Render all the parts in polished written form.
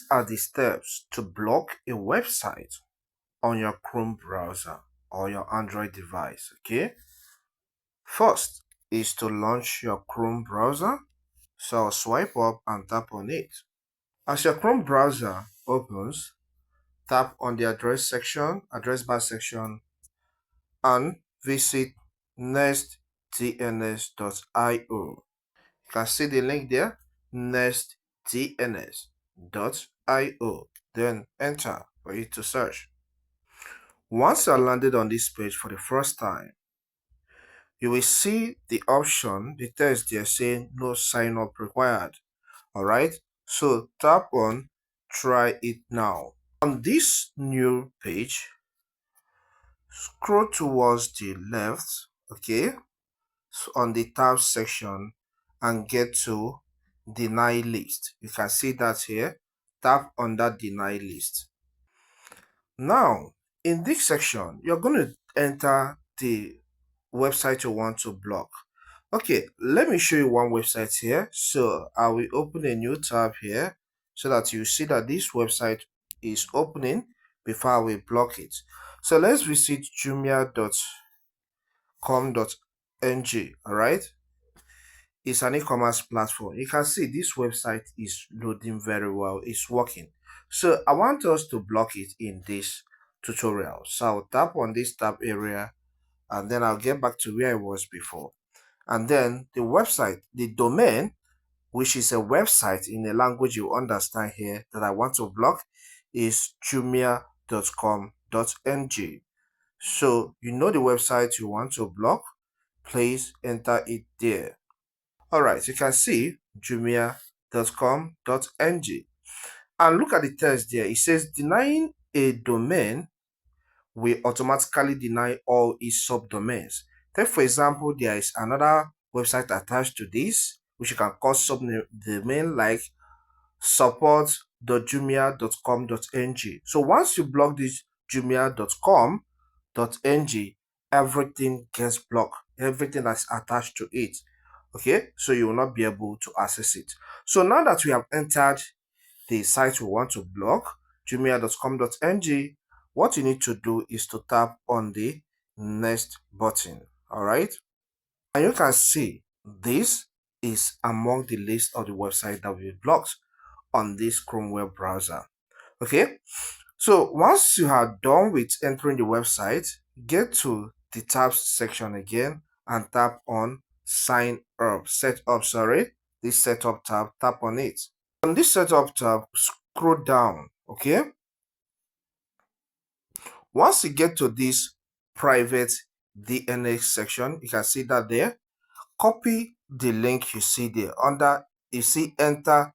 These are the steps to block a website on your Chrome browser or your Android device, okay? First is to launch your Chrome browser. So I'll swipe up and tap on it. As your Chrome browser opens, tap on the address bar section, and visit nestdns.io. You can see the link there, nestdns.io. Then enter for it to search. Once you're landed on this page for the first time, you will see the option, the text there saying no sign up required. Alright, so tap on try it now. On this new page, scroll towards the left, okay, so on the tab section, and get to deny list. You can see that here. Tap on that deny list. Now, in this section, you're going to enter the website you want to block. Okay, let me show you one website here. So I will open a new tab here so that you see that this website is opening before I will block it. So let's visit jumia.com.ng. all right? It's an e-commerce platform. You can see this website is loading very well. It's working. So I want us to block it in this tutorial. So I'll tap on this tab area and then I'll get back to where I was before. And then the website, the domain, which is a website in a language you understand here that I want to block, is jumia.com.ng. So you know the website you want to block, please enter it there. Alright, you can see jumia.com.ng. And look at the text there. It says denying a domain will automatically deny all its subdomains. Take for example, there is another website attached to this, which you can call subdomain like support.jumia.com.ng. So once you block this jumia.com.ng, everything gets blocked, everything that's attached to it. Okay, so you will not be able to access it. So now that we have entered the site we want to block, jumia.com.ng, what you need to do is to tap on the next button. All right, and you can see this is among the list of the website that we blocked on this Chrome web browser. Okay, so once you are done with entering the website, get to the tabs section again and tap on this setup tab. Tap on it. On this setup tab, scroll down. Okay, once you get to this private DNS section, you can see that there. Copy the link you see there under, you see enter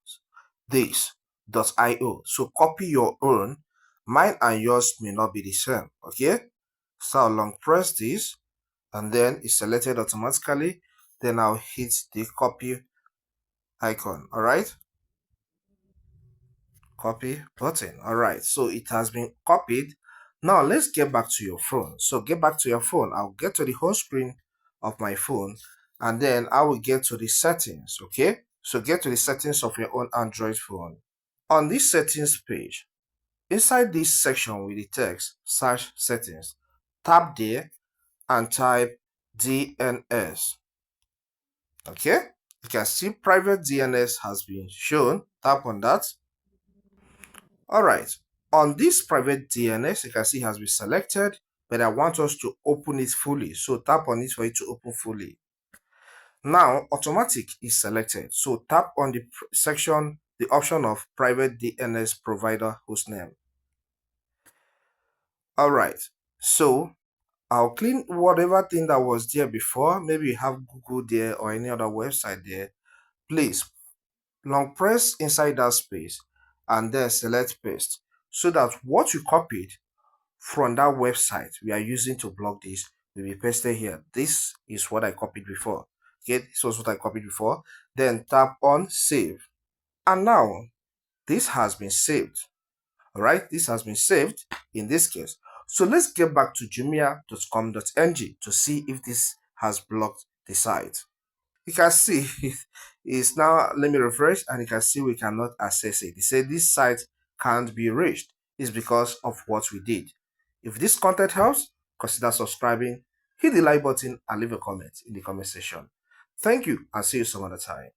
this.io. So copy your own. Mine and yours may not be the same. Okay, so I'll long press this and then it's selected automatically. Then I'll hit the copy icon. All right, copy button. All right, so it has been copied. Now let's get back to your phone. So get back to your phone. I'll get to the home screen of my phone and then I will get to the settings. Okay, so get to the settings of your own Android phone. On this settings page, inside this section with the text search settings, tap there and type DNS. Okay, you can see private DNS has been shown. Tap on that. All right, on this private DNS, you can see it has been selected, but I want us to open it fully. So tap on it for it to open fully. Now, automatic is selected. So tap on the section, the option of private DNS provider hostname. All right, so I'll clean whatever thing that was there before. Maybe you have Google there or any other website there. Please long press inside that space and then select paste so that what you copied from that website we are using to block this will be pasted here. This is what I copied before. Okay, this was what I copied before. Then tap on save. And now this has been saved. All right, this has been saved in this case. So let's get back to jumia.com.ng to see if this has blocked the site. You can see it's now, let me refresh, and you can see we cannot access it. It said this site can't be reached is because of what we did. If this content helps, consider subscribing, hit the like button, and leave a comment in the comment section. Thank you, and see you some other time.